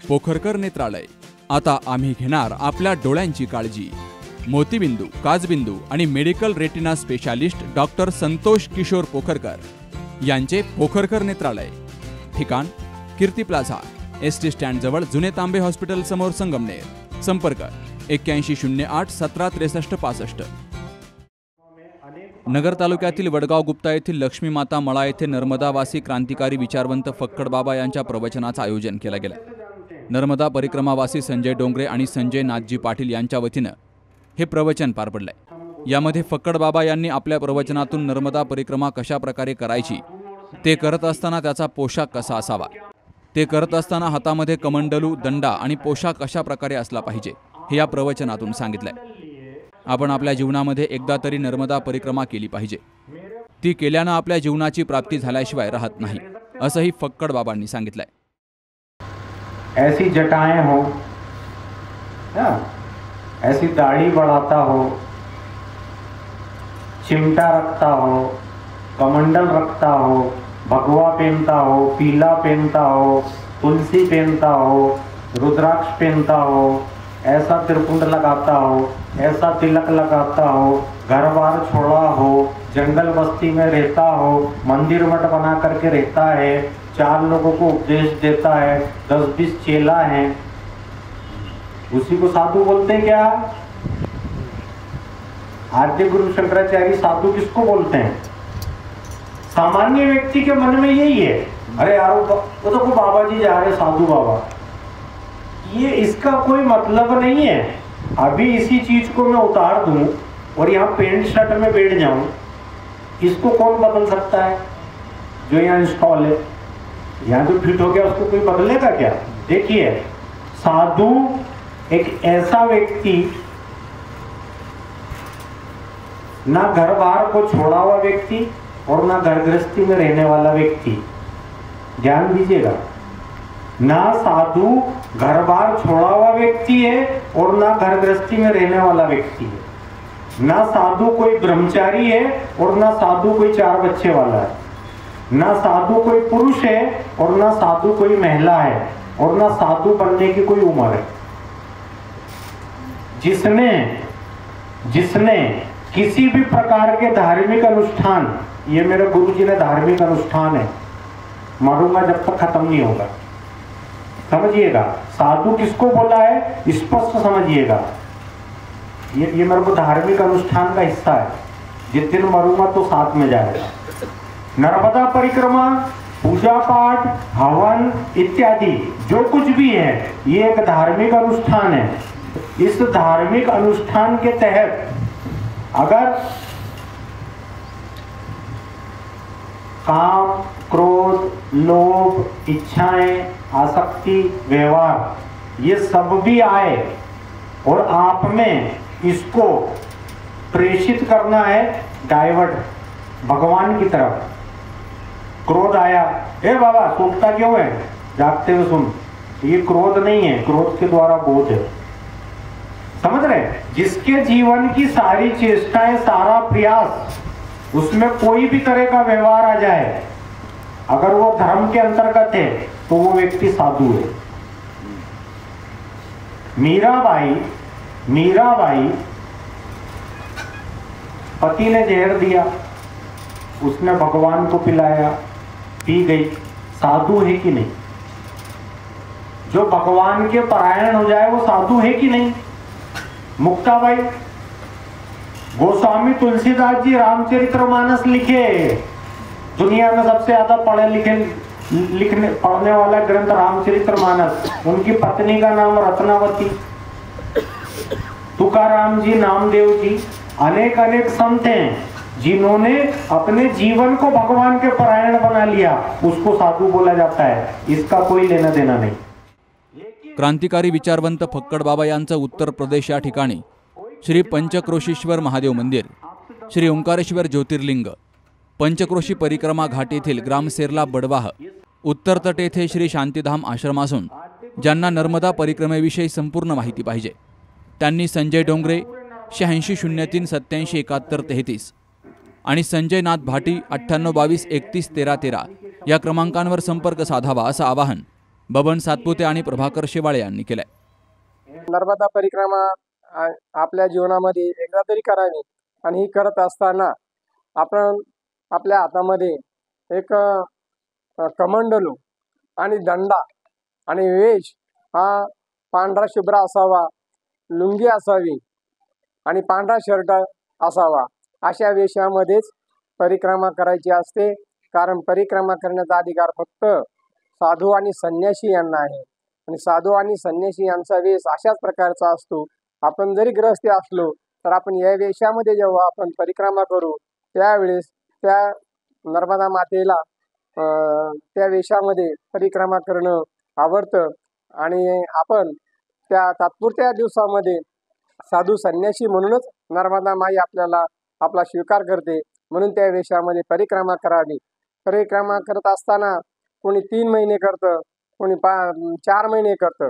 पोखरकर नेत्रालय। आता आम्ही घेणार आपल्या डोळ्यांची काळजी। मोतीबिंदू, काचबिंदू आणि medical retina specialist doctor Santosh Kishor Pokharkar यांचे पोखरकर नेत्रालय। ठिकाण कीर्ती प्लाझा, एसटी स्टँड जवळ, जुने तांबे हॉस्पिटल समोर, संगमनेर। संपर्क 8108 1763 65। नगर तालुक्यातील वडगाव गुप्ता येथील लक्ष्मी माता मळा येथे नर्मदावासी क्रांतिकारी विचारवंत फक्कड बाबा यांच्या प्रवचनाचं आयोजन केलं गेलं। नर्मदा परिक्रमावासी संजय डोंगरे आणि संजय नाथजी पाटील यांच्या वतीनं हे प्रवचन पार पडलंय। यामध्ये फक्कड बाबा यांनी आपल्या प्रवचनातून नर्मदा परिक्रमा कशा प्रकारे करायची, ते करत असताना त्याचा पोशाख कसा असावा, ते करत असताना हातामध्ये कमंडलू, दंडा आणि पोशाख कशा प्रकारे असला पाहिजे हे या प्रवचनातून सांगितलंय। आपण आपल्या जीवनामध्ये एकदा तरी नर्मदा परिक्रमा केली पाहिजे। ती केल्यानं आपल्या जीवनाची प्राप्ती झाल्याशिवाय राहत नाही, असंही फक्कड बाबांनी सांगितलंय। ऐसी जटाएं हो, ऐसी दाढ़ी बढ़ाता हो, चिमटा रखता हो, कमंडल रखता हो, भगवा पहनता हो, पीला पहनता हो, तुलसी पहनता हो, रुद्राक्ष पहनता हो, ऐसा त्रिपुंड लगाता हो, ऐसा तिलक लगाता हो, घर बार छोड़ा हो, जंगल बस्ती में रहता हो, मंदिर मठ बना करके रहता है, 4 लोगों को उपदेश देता है, 10-20 चेला हैं, उसी को साधु बोलते हैं क्या? आद्य गुरु शंकराचार्य साधु किसको बोलते हैं? सामान्य व्यक्ति के मन में यही है, अरे यार वो तो बाबा जी जा रहे, साधु बाबा। ये इसका कोई मतलब नहीं है। अभी इसी चीज को मैं उतार दूं और यहाँ पेंट शर्ट में बैठ जाऊं, इसको कौन बदल सकता है? जो यहाँ इंस्टॉल है, यहाँ जो फिट हो गया उसको कोई बदलेगा क्या? देखिए, साधु एक ऐसा व्यक्ति, ना घर बार को छोड़ा हुआ व्यक्ति और ना घर गृहस्थी में रहने वाला व्यक्ति, ध्यान दीजिएगा। ना साधु घर बार छोड़ा हुआ व्यक्ति है और ना घर गृहस्थी में रहने वाला व्यक्ति है। ना साधु कोई ब्रह्मचारी है और ना साधु कोई 4 बच्चे वाला है। ना साधु कोई पुरुष है और ना साधु कोई महिला है और ना साधु बनने की कोई उम्र है। जिसने किसी भी प्रकार के धार्मिक अनुष्ठान, ये मेरे गुरुजी ने धार्मिक अनुष्ठान है, मारूंगा जब तक खत्म नहीं होगा, समझिएगा। साधु किसको बोला है स्पष्ट समझिएगा। ये मेरे को धार्मिक अनुष्ठान का हिस्सा है, जिस दिन मरूंगा तो साथ में जाएगा। नर्मदा परिक्रमा, पूजा पाठ, हवन इत्यादि जो कुछ भी है, ये एक धार्मिक अनुष्ठान है। इस धार्मिक अनुष्ठान के तहत अगर काम, क्रोध, लोभ, इच्छाएं, आसक्ति, व्यवहार ये सब भी आए और आप में इसको प्रेषित करना है, डाइवर्ट भगवान की तरफ। क्रोध आया, ए बाबा सूखता क्यों है, जागते हुए सुन, ये क्रोध नहीं है, क्रोध के द्वारा बोध है, समझ रहे? जिसके जीवन की सारी चेष्टाएं, सारा प्रयास, उसमें कोई भी तरह का व्यवहार आ जाए, अगर वो धर्म के अंतर्गत है तो वो व्यक्ति साधु है। मीराबाई पति ने जहर दिया, उसने भगवान को पिलाया, पी गई, साधु है कि नहीं? जो भगवान के परायण हो जाए वो साधु है कि नहीं? मुक्ताबाई, गोस्वामी तुलसीदास जी रामचरितमानस लिखे, दुनिया में सबसे ज्यादा पढ़ने वाला ग्रंथ रामचरितमानस। उनकी पत्नी का नाम रत्नावती, तुकाराम जी, नामदेव जी, अनेक संत हैं जिन्होंने अपने जीवन को भगवान के परायण बना लिया, उसको साधु बोला जाता है। इसका कोई लेना देना नहीं। क्रांतिकारी विचारवंत फक्कड बाबा यांचं उत्तर प्रदेश या ठिकाणी श्री पंचक्रोशीश्वर महादेव मंदिर, श्री ओंकारेश्वर ज्योतिर्लिंग, पंचक्रोशी परिक्रमा घाट येथील ग्रामसेरला बडवाह, उत्तर तट येथे श्री शांतीधाम आश्रम असून ज्यांना नर्मदा परिक्रमेविषयी संपूर्ण माहिती पाहिजे त्यांनी संजय डोंगरे 86 03 87 71 33 आणि संजय नाथ भाटी 98 22 31 13 13 या क्रमांकांवर संपर्क साधावा असं आवाहन बबन सातपुते आणि प्रभाकर शेवाळे यांनी केलंय. नर्मदा परिक्रमा आपल्या जीवनामध्ये एकदा तरी करावी आणि ही करत असताना आपण आपल्या हातामध्ये एक कमंडलू आणि दंडा आणि वेश हा पांढरा शुभ्र असावा, लुंगी असावी आणि पांढरा शर्ट असावा. अशा वेशामध्येच परिक्रमा करायची असते, कारण परिक्रमा करण्याचा अधिकार फक्त साधू आणि संन्यासी यांना आहे. आणि साधू आणि संन्यासी यांचा वेश अशाच प्रकारचा असतो. आपण जरी गृहस्थी असलो तर आपण या वेशामध्ये जेव्हा आपण परिक्रमा करू त्यावेळेस त्या नर्मदा मातेला त्या वेशामध्ये परिक्रमा करणं आवडतं. आणि आपण त्या तात्पुरत्या दिवसामध्ये साधू संन्यासी म्हणूनच नर्मदा माई आपल्याला आपला स्वीकार करते, म्हणून त्या वेशामध्ये परिक्रमा करावी. परिक्रमा करत असताना कोणी 3 महिने करतं, कोणी 4 महिने करतं.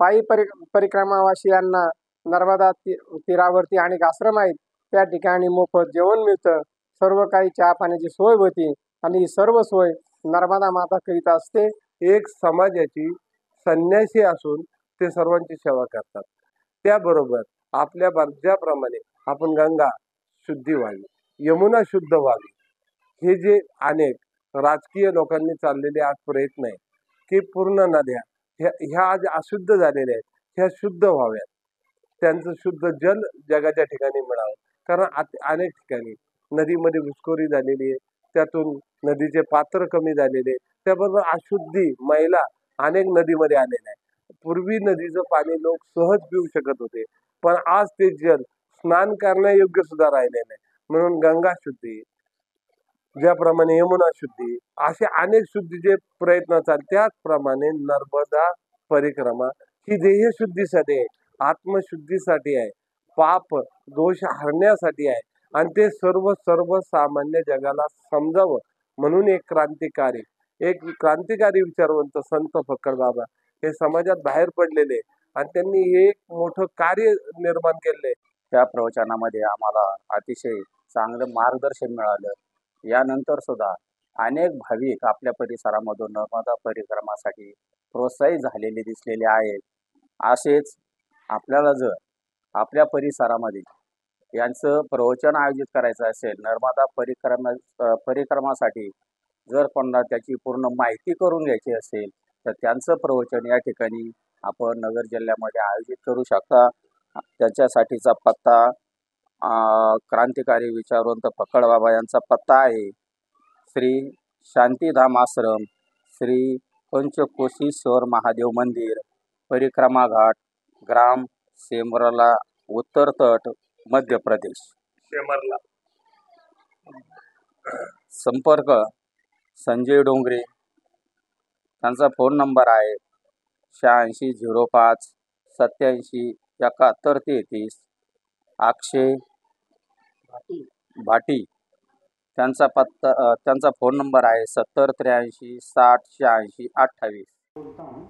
पायी परिक्रमावासियांना नर्मदा तीरावरती अनेक आश्रम आहेत, त्या ठिकाणी मोफत जेवण मिळतं, सर्व काही चहा पाण्याची सोय होती आणि ही सर्व सोय नर्मदा माता करीत असते. एक समाजाची संन्यासी असून ते सर्वांची सेवा करतात. त्याबरोबर आपल्या ज्याप्रमाणे आपण गंगा शुद्धी व्हावी, यमुना शुद्ध व्हावी, हे जे अनेक राजकीय लोकांनी चाललेले आज प्रयत्न आहे की पूर्ण नद्या ह्या आज अशुद्ध झालेल्या आहेत, ह्या शुद्ध व्हाव्यात, त्यांचं शुद्ध जल जगाच्या ठिकाणी मिळावं. कारण अनेक ठिकाणी नदीमध्ये घुसखोरी झालेली आहे, त्यातून नदीचे पात्र कमी झालेले, त्याबरोबर अशुद्धी मैला अनेक नदीमध्ये आलेला आहे. पूर्वी नदीचं पाणी लोक सहज पिऊ शकत होते, पण आज ते जल स्नान करण्यायोग्य सुद्धा राहिलेलं नाही. म्हणून गंगा शुद्धी, ज्याप्रमाणे यमुना शुद्धी, असे अनेक शुद्धीचे प्रयत्न चालतात. त्याचप्रमाणे नर्मदा परिक्रमा ही देह शुद्धीसाठी आहे, आत्मशुद्धीसाठी आहे, पाप दोष हरण्यासाठी आहे आणि ते सर्वसामान्य जगाला समजावं म्हणून एक क्रांतिकारी विचारवंत संत फक्कड हे समाजात बाहेर पडलेले आणि त्यांनी एक मोठं कार्य निर्माण केले. त्या प्रवचनामध्ये आम्हाला अतिशय चांगलं मार्गदर्शन मिळालं. यानंतर सुद्धा अनेक भाविक आपल्या परिसरामधून नर्मदा परिक्रमासाठी प्रोत्साहित झालेले दिसलेले आहेत. असेच आपल्याला जर आपल्या परिसरामध्ये यांचं प्रवचन आयोजित करायचं असेल, नर्मदा परिक्रमासाठी जर कोणाला त्याची पूर्ण माहिती करून घ्यायची असेल तर त्यांचं प्रवचन या ठिकाणी आपण नगर जिल्ह्यामध्ये आयोजित करू शकता. त्याच्यासाठीचा पत्ता क्रांतिकारी विचारवंत फक्कड बाबा यांचा पत्ता आहे श्री शांतीधाम आश्रम, श्री पंचकोशीश्वर महादेव मंदिर, परिक्रमा घाट, ग्राम सेमरला, उत्तर तट, मध्य प्रदेश. संपर्क संजय डोंगरे, त्यांचा फोन नंबर आहे 8605 87 71 33. अक्षय भाटी, त्यांचा फोन नंबर आहे 70 83 60 86 28.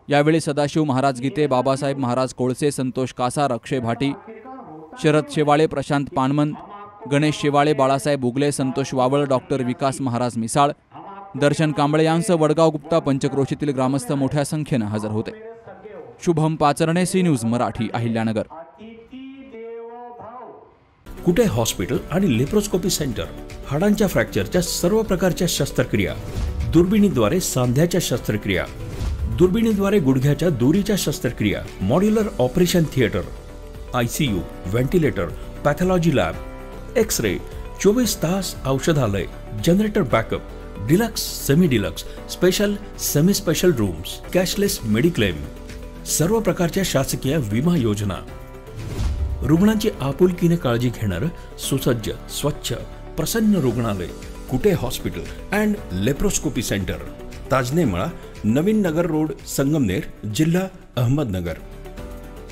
यावेळी सदाशिव महाराज गीते, बाबासाहेब महाराज कोळसे, संतोष कासार, अक्षय भाटी, शरद शेवाळे, प्रशांत पानमन, गणेश शेवाळे, बाळासाहेब उगले, संतोष वावळ, डॉक्टर विकास महाराज मिसाळ, दर्शन कांबळे यांसह वडगाव गुप्ता पंचक्रोशीतील ग्रामस्थ मोठ्या संख्येनं हजर होते. Shubham Pacharne, C news Marathi, Ahilyanagar. कुठे हॉस्पिटल आणि लेप्रोस्कोपी सेंटर, हाडांच्या फ्रॅक्चरच्या सर्व प्रकारच्या शस्त्रक्रिया, दुर्बिणीद्वारे सांध्याच्या शस्त्रक्रिया, दुर्बिणीद्वारे गुडघ्याच्या दोरीच्या शस्त्रक्रिया, modular operation theatre, ICU, ventilator, pathology lab, x ray, 24 तास औषधालय, generator backup, deluxe, semi deluxe, special, semi special rooms, cashless mediclaim, सर्व प्रकारच्या शासकीय विमा योजना, रुग्णांची आपुलकीने काळजी घेणारं सुसज्ज, स्वच्छ, प्रसन्न रुग्णालय, Kute hospital and laparoscopy centre, Tajne Mala, Navin Nagar road, Sangamner, जिल्हा अहमदनगर.